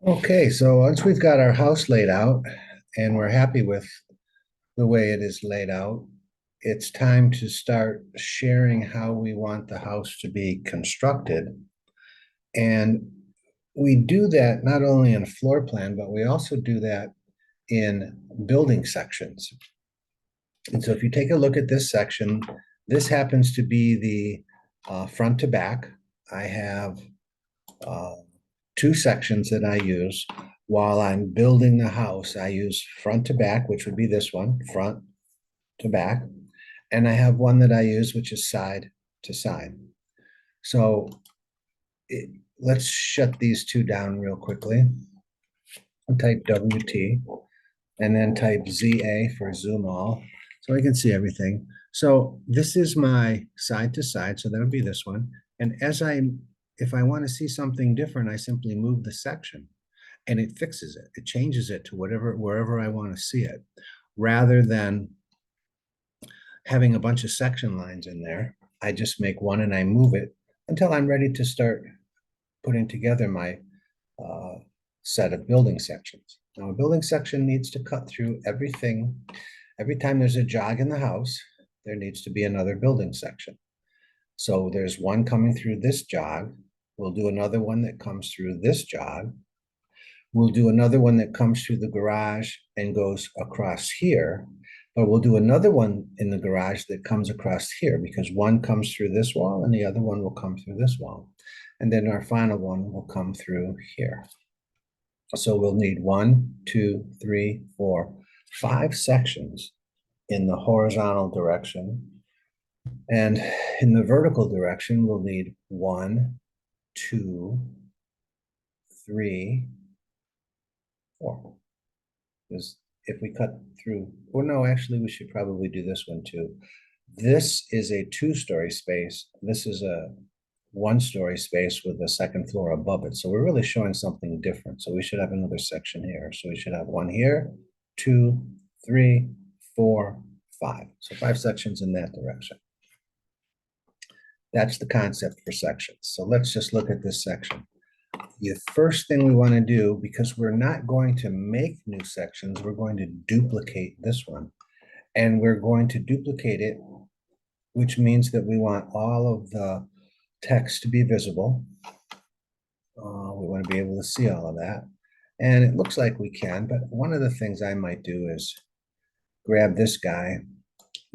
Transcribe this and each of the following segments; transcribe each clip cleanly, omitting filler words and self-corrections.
Okay, so once we've got our house laid out and we're happy with the way it is laid out, it's time to start sharing how we want the house to be constructed. And we do that not only in a floor plan, but we also do that in building sections. And so if you take a look at this section, this happens to be the front to back. I have uh, two sections that I use while I'm building the house. I use front to back, which would be this one, front to back. And I have one that I use, which is side to side. So let's shut these two down real quickly. I'll type WT and then type ZA for zoom all so I can see everything. So this is my side to side, so that'll be this one. And if I want to see something different, I simply move the section and it fixes it. It changes it to wherever I want to see it, rather than having a bunch of section lines in there. I just make one and I move it until I'm ready to start putting together my uh, set of building sections. Now, a building section needs to cut through everything. Every time there's a jog in the house, there needs to be another building section. So there's one coming through this jog. We'll do another one that comes through this jog. We'll do another one that comes through the garage and goes across here. But we'll do another one in the garage that comes across here because one comes through this wall and the other one will come through this wall. And then our final one will come through here. So we'll need 1, 2, 3, 4, 5 sections in the horizontal direction. And in the vertical direction, we'll need 1, 2, 3, 4. Because if we cut through, well, no, actually, we should probably do this one too. This is a 2-story space. This is a 1-story space with a second floor above it. So we're really showing something different. So we should have another section here. So we should have one here, 2, 3, 4, 5. So 5 sections in that direction. That's the concept for sections. So let's just look at this section. The first thing we want to do, because we're not going to make new sections, we're going to duplicate this one. And we're going to duplicate it, which means that we want all of the text to be visible. We want to be able to see all of that. And it looks like we can, but one of the things I might do is grab this guy,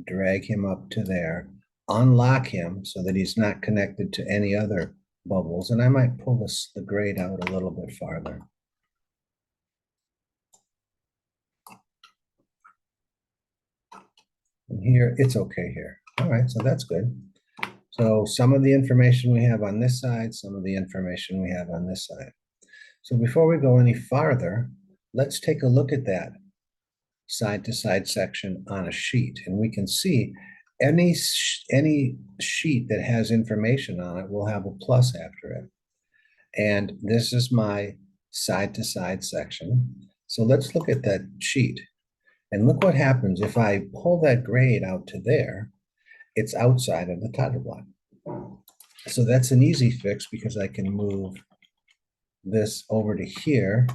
drag him up to there, unlock him so that he's not connected to any other bubbles. And I might pull the grade out a little bit farther. And here, it's okay here. All right, so that's good. So some of the information we have on this side, some of the information we have on this side. So before we go any farther, let's take a look at that side-to-side section on a sheet. And we can see any sheet that has information on it will have a plus after it. And this is my side-to-side section. So let's look at that sheet. And look what happens if I pull that grade out to there, it's outside of the title block. So that's an easy fix because I can move this over to here,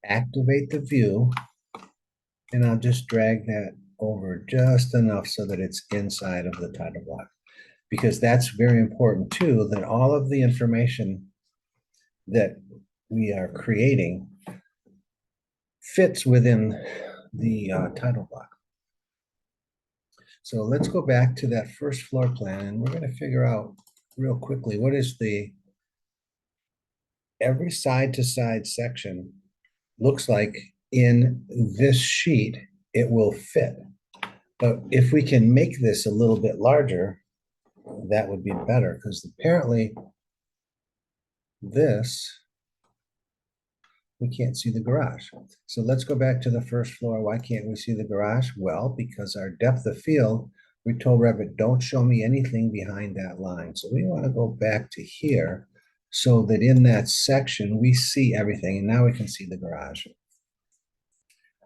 activate the view, and I'll just drag that over just enough so that it's inside of the title block. Because that's very important too, that all of the information that we are creating fits within the title block. So let's go back to that first floor plan and we're going to figure out real quickly what is every side to side section looks like in this sheet, it will fit. But if we can make this a little bit larger, that would be better because apparently we can't see the garage. So let's go back to the first floor. Why can't we see the garage? Well, because our depth of field, we told Revit, don't show me anything behind that line. So we want to go back to here so that in that section, we see everything. And now we can see the garage.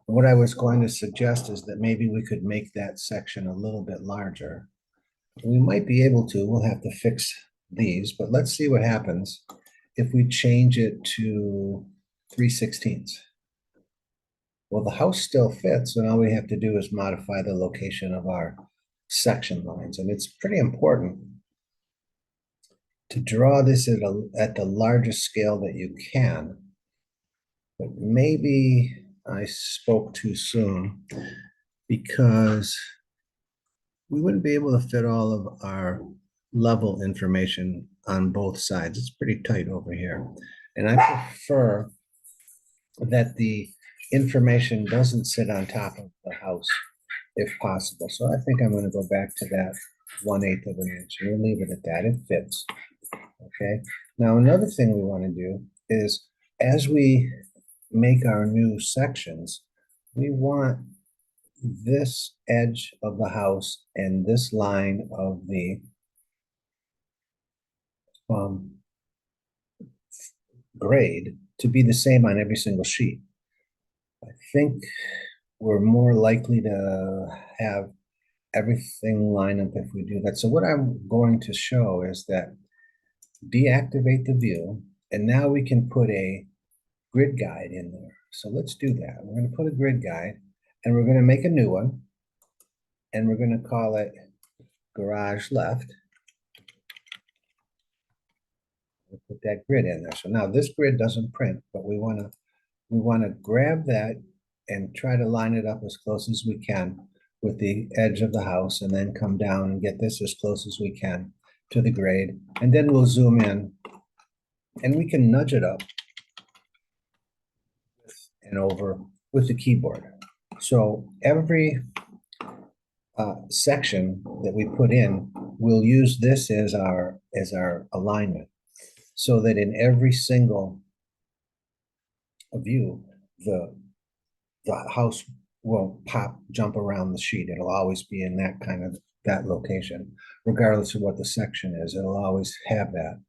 What I was going to suggest is that maybe we could make that section a little bit larger. We might be able to, we'll have to fix these, but let's see what happens if we change it to 3/16. Well, the house still fits, and all we have to do is modify the location of our section lines. And it's pretty important to draw this at the largest scale that you can. But maybe I spoke too soon because we wouldn't be able to fit all of our level information on both sides. It's pretty tight over here. And I prefer that the information doesn't sit on top of the house if possible. So I think I'm going to go back to that 1/8 of an inch. We'll leave it at that. It fits. Okay. Now, another thing we want to do is as we make our new sections, we want this edge of the house and this line of the grade to be the same on every single sheet. I think we're more likely to have everything line up if we do that. So what I'm going to show is that deactivate the view, and now we can put a grid guide in there. So let's do that. We're going to put a grid guide, and we're going to make a new one, and we're going to call it garage left. We'll put that grid in there. So now this grid doesn't print, but we want to grab that and try to line it up as close as we can with the edge of the house, and then come down and get this as close as we can to the grade. And then we'll zoom in, and we can nudge it up and over with the keyboard. So every section that we put in, we'll use this as our alignment, so that in every single view, the house won't jump around the sheet. It'll always be in that location, regardless of what the section is. It'll always have that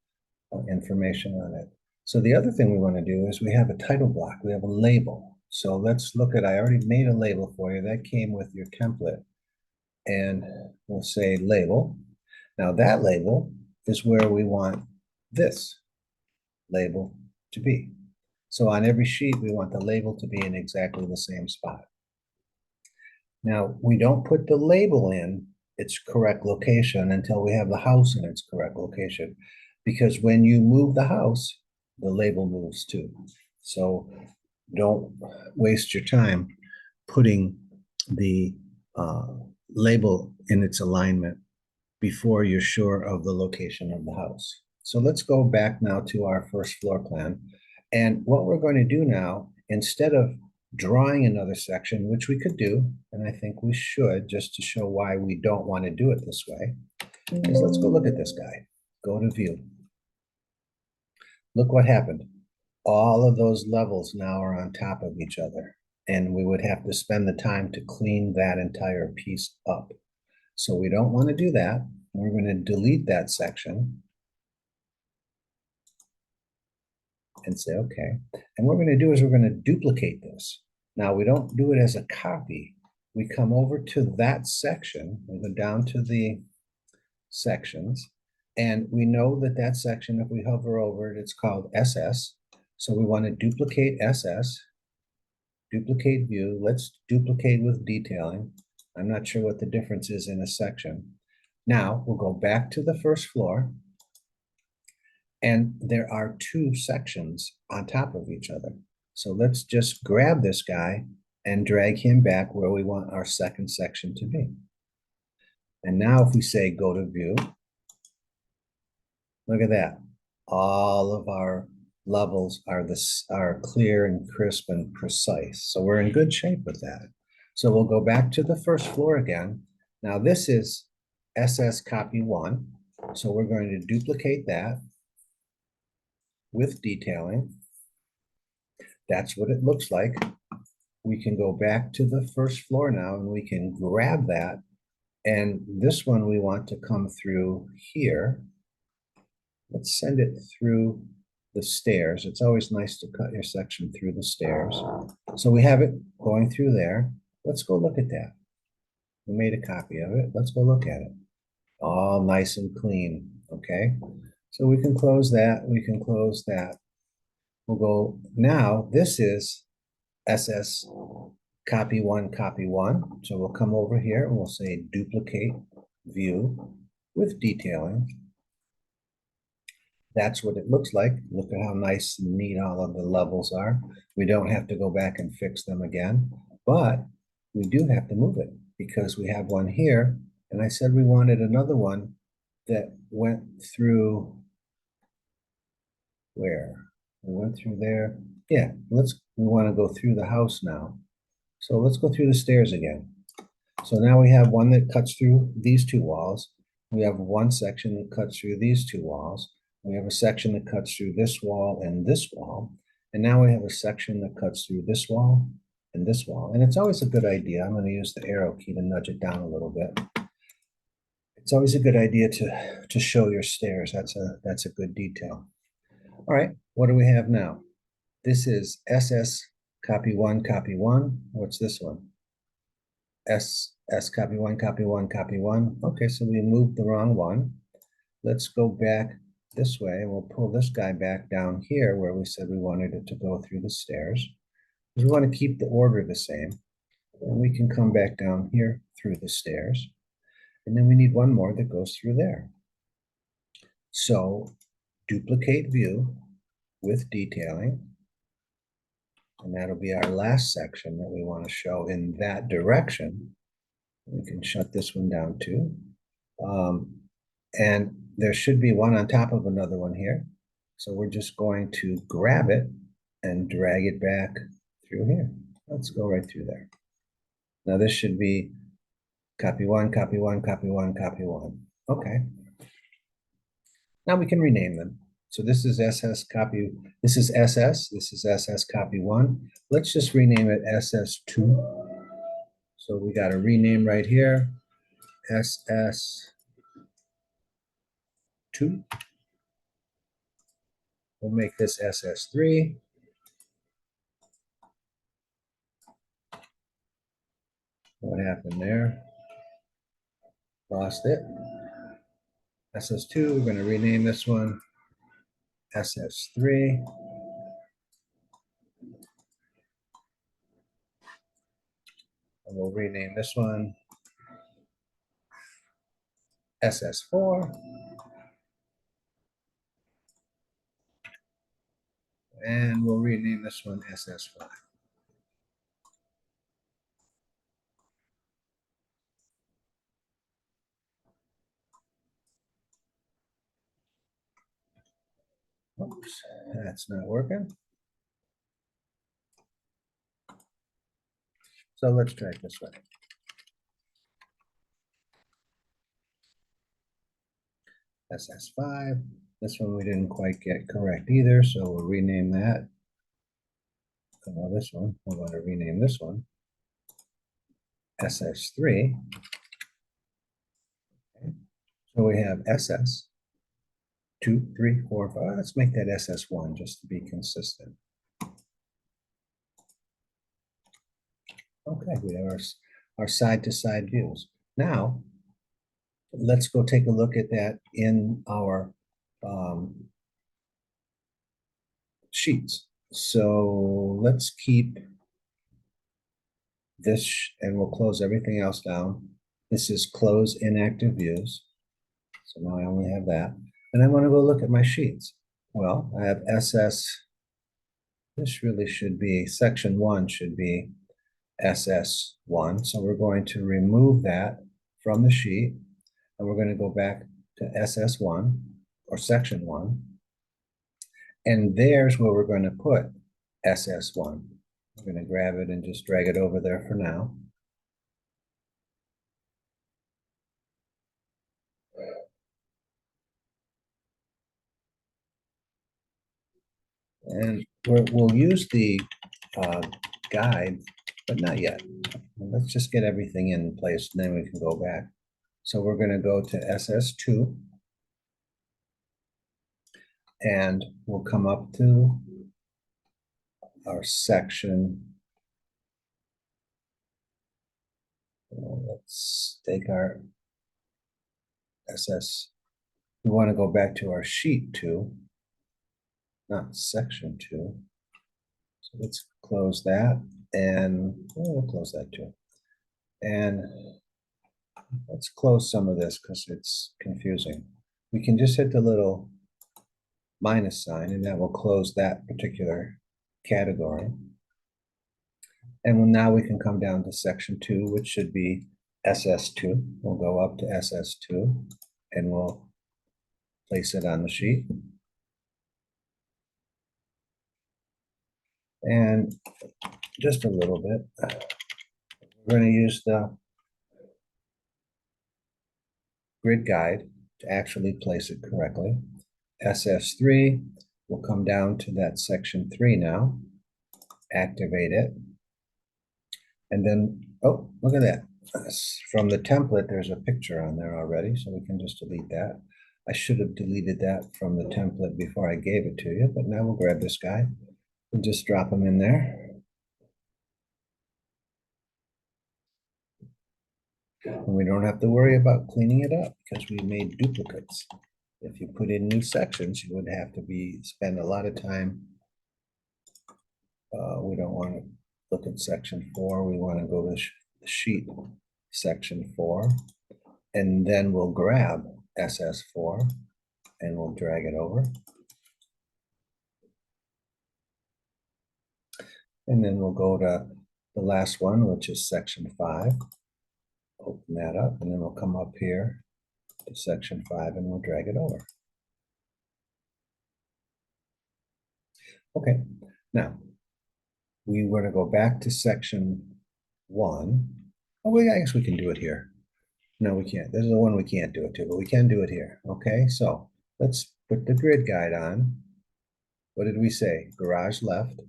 information on it. So the other thing we want to do is we have a title block. We have a label. So let's look at, I already made a label for you. That came with your template. And we'll say label. Now that label is where we want this label to be. So on every sheet, we want the label to be in exactly the same spot. Now, we don't put the label in its correct location until we have the house in its correct location, because when you move the house, the label moves too. So don't waste your time putting the label in its alignment before you're sure of the location of the house. So let's go back now to our first floor plan. And what we're going to do now, instead of drawing another section, which we could do, and I think we should, just to show why we don't want to do it this way, is let's go look at this guy. Go to view. Look what happened. All of those levels now are on top of each other, and we would have to spend the time to clean that entire piece up. So we don't want to do that. We're going to delete that section and say, okay. And what we're going to do is we're going to duplicate this. Now, we don't do it as a copy. We come over to that section. We go down to the sections, and we know that that section, if we hover over it, it's called SS. So we want to duplicate SS, duplicate view. Let's duplicate with detailing. I'm not sure what the difference is in a section. Now, we'll go back to the first floor, and there are two sections on top of each other. So let's just grab this guy and drag him back where we want our second section to be. And now if we say go to view, look at that. All of our levels are clear and crisp and precise. So we're in good shape with that. So we'll go back to the first floor again. Now this is SS copy 1. So we're going to duplicate that with detailing. That's what it looks like. We can go back to the first floor now, and we can grab that. And this one we want to come through here. Let's send it through the stairs. It's always nice to cut your section through the stairs. So we have it going through there. Let's go look at that. We made a copy of it. Let's go look at it. All nice and clean, okay? So we can close that, we can close that. we'll go, now this is SS copy one, copy one. So we'll come over here and we'll say duplicate view with detailing. That's what it looks like. Look at how nice and neat all of the levels are. We don't have to go back and fix them again, but we do have to move it because we have one here. And I said we wanted another one that went through where? We went through there. Yeah, we want to go through the house now. So let's go through the stairs again. So now we have one that cuts through these two walls. We have one section that cuts through these two walls. We have a section that cuts through this wall and this wall. And now we have a section that cuts through this wall and this wall. And it's always a good idea. I'm going to use the arrow key to nudge it down a little bit. It's always a good idea to show your stairs. That's a good detail. All right, what do we have now? This is SS copy one, copy one. What's this one? S copy one, copy one, copy one. Okay, so we moved the wrong one. Let's go back this way. We'll pull this guy back down here where we said we wanted it to go through the stairs. Because we want to keep the order the same. And we can come back down here through the stairs. And then we need one more that goes through there. So duplicate view with detailing. And that'll be our last section that we want to show in that direction. We can shut this one down too. And there should be one on top of another one here. So we're just going to grab it and drag it back through here. Let's go right through there. Now this should be copy one, copy one, copy one, copy one. Okay. Now we can rename them. So this is SS copy, this is SS, this is SS copy one. Let's just rename it SS2. So we got a rename right here, SS2. We'll make this SS3. What happened there? Lost it. SS2, we're going to rename this one SS3. And we'll rename this one SS4. And we'll rename this one SS5. Oops, that's not working. So let's try it this way. SS5. This one we didn't quite get correct either, so we'll rename that. Well, this one, we want to rename this one SS3. Okay. So we have SS 2, 3, 4, 5. Let's make that SS1 just to be consistent. Okay, we have our side-to-side views. Now, let's go take a look at that in our sheets. So let's keep this, and we'll close everything else down. This is close inactive views. So now I only have that. And I want to go look at my sheets. Well, I have SS. This really should be, section 1 should be SS1. So we're going to remove that from the sheet. And we're going to go back to SS1 or section 1. And there's where we're going to put SS1. We're going to grab it and just drag it over there for now. And we'll use the guide, but not yet. Let's just get everything in place, and then we can go back. So we're going to go to SS2. And we'll come up to our section. Let's take our SS. We want to go back to our sheet 2. not section 2. So let's close that, and we'll close that too. And let's close some of this because it's confusing. We can just hit the little minus sign, and that will close that particular category. And now we can come down to section 2, which should be SS2. We'll go up to SS2, and we'll place it on the sheet. And just a little bit, we're going to use the grid guide to actually place it correctly. SS3 will come down to that section 3 now, activate it, and then, oh, look at that. From the template, there's a picture on there already, so we can just delete that. I should have deleted that from the template before I gave it to you, but now we'll grab this guy and just drop him in there. And we don't have to worry about cleaning it up because we made duplicates. If you put in new sections, you would have to spend a lot of time. We don't want to look at section 4. We want to go to the sheet section 4, and then we'll grab SS4 and we'll drag it over. And then we'll go to the last one, which is section 5. Open that up, and then we'll come up here to section 5 and we'll drag it over. Okay, now we want to go back to section 1. Oh, I guess we can do it here. No, we can't. This is the one we can't do it to, but we can do it here. Okay, so let's put the grid guide on. What did we say? Garage left.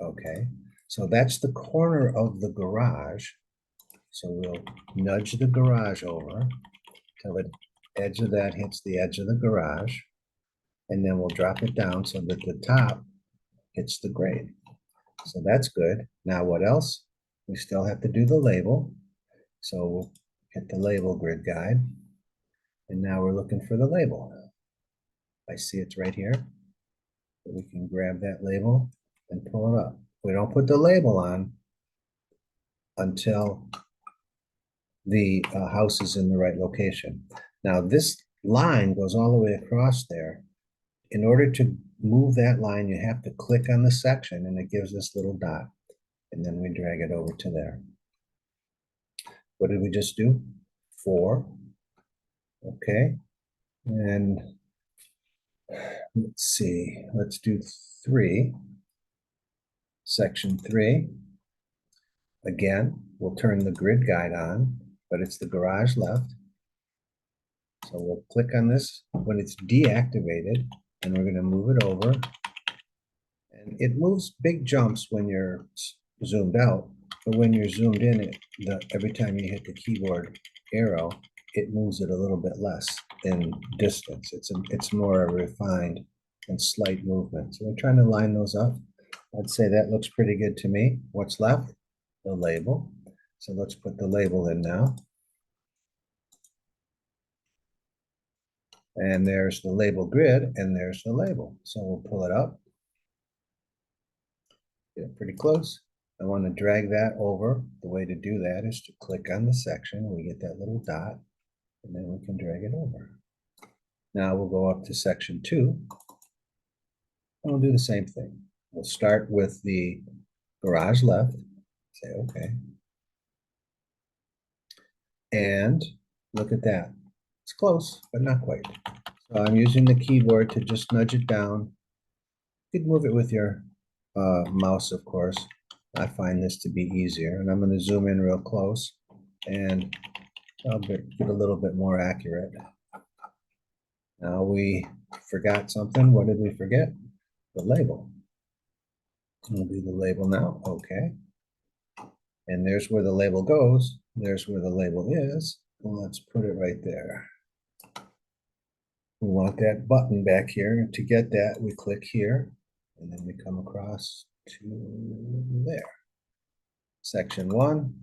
Okay, so that's the corner of the garage. So we'll nudge the garage over till the edge of that hits the edge of the garage. And then we'll drop it down so that the top hits the grade. So that's good. Now what else? We still have to do the label. So we'll hit the label grid guide. And now we're looking for the label. I see it's right here. So we can grab that label and pull it up. We don't put the label on until the house is in the right location. Now this line goes all the way across there. In order to move that line, you have to click on the section and it gives this little dot. And then we drag it over to there. What did we just do? 4. Okay. And let's see, let's do 3. Section 3. Again, we'll turn the grid guide on, but it's the garage left. So we'll click on this when it's deactivated, and we're going to move it over. And it moves big jumps when you're zoomed out, but when you're zoomed in, every time you hit the keyboard arrow, it moves it a little bit less in distance. It's more refined and slight movement. So we're trying to line those up. I'd say that looks pretty good to me. What's left? The label. So let's put the label in now. And there's the label grid, and there's the label. So we'll pull it up. Get pretty close. I want to drag that over. The way to do that is to click on the section. We get that little dot, and then we can drag it over. Now we'll go up to section 2, and we'll do the same thing. We'll start with the garage left. Say okay. And look at that. It's close, but not quite. So I'm using the keyboard to just nudge it down. You could move it with your mouse, of course. I find this to be easier. And I'm going to zoom in real close, and I'll get a little bit more accurate. Now we forgot something. What did we forget? The label. We'll do the label now. Okay. And there's where the label goes. There's where the label is. Well, let's put it right there. We want that button back here. To get that, we click here, and then we come across to there. Section 1.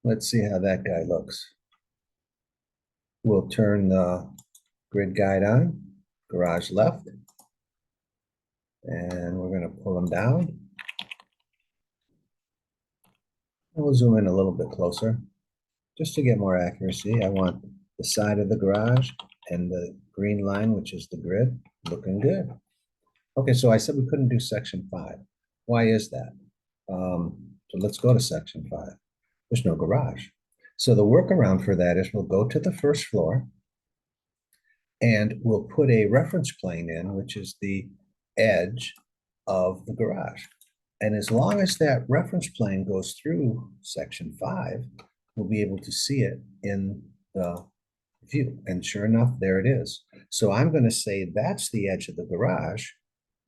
Let's see how that guy looks. We'll turn the grid guide on. garage left. And we're going to pull them down. And we'll zoom in a little bit closer. Just to get more accuracy, I want the side of the garage and the green line, which is the grid, looking good. Okay, so I said we couldn't do section 5. Why is that? So let's go to section 5. There's no garage. So the workaround for that is we'll go to the first floor and we'll put a reference plane in, which is the edge of the garage. And as long as that reference plane goes through section 5, we'll be able to see it in the view. And sure enough, there it is. So I'm going to say that's the edge of the garage.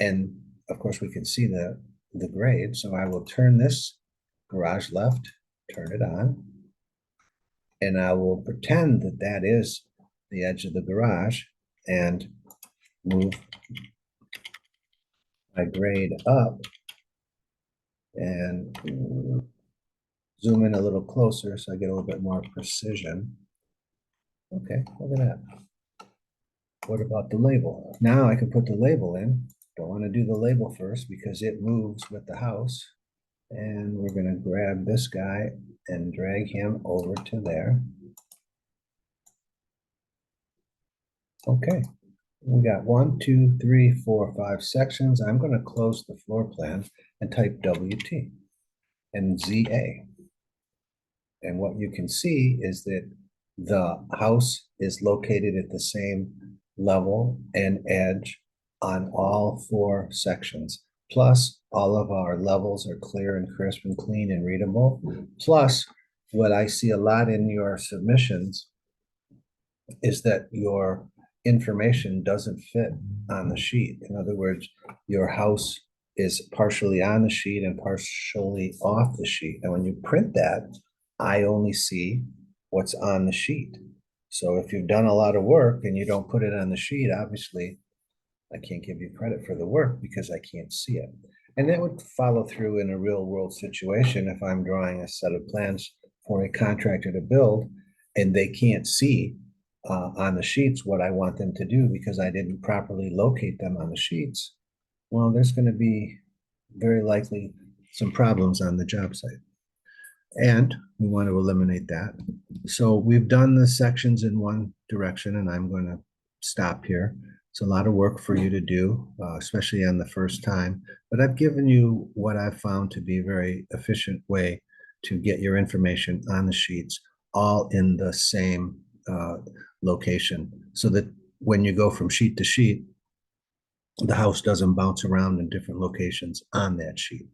And of course, we can see the grade. So I will turn this garage left, turn it on, and I will pretend that that is the edge of the garage and move my grade up and zoom in a little closer so I get a little bit more precision. Okay, look at that. What about the label? Now I can put the label in. Don't want to do the label first because it moves with the house. And we're going to grab this guy and drag him over to there. Okay, we got 1, 2, 3, 4, 5 sections. I'm going to close the floor plan and type WT and ZA. And what you can see is that the house is located at the same level and edge on all 4 sections. Plus, all of our levels are clear and crisp and clean and readable. Plus, what I see a lot in your submissions is that your information doesn't fit on the sheet. In other words, your house is partially on the sheet and partially off the sheet. And when you print that, I only see what's on the sheet. So if you've done a lot of work and you don't put it on the sheet, obviously, I can't give you credit for the work because I can't see it. And that would follow through in a real world situation if I'm drawing a set of plans for a contractor to build and they can't see on the sheets what I want them to do because I didn't properly locate them on the sheets. Well, there's going to be very likely some problems on the job site. And we want to eliminate that. So we've done the sections in one direction, and I'm going to stop here. It's a lot of work for you to do, especially on the first time. But I've given you what I've found to be a very efficient way to get your information on the sheets, all in the same location, so that when you go from sheet to sheet, the house doesn't bounce around in different locations on that sheet.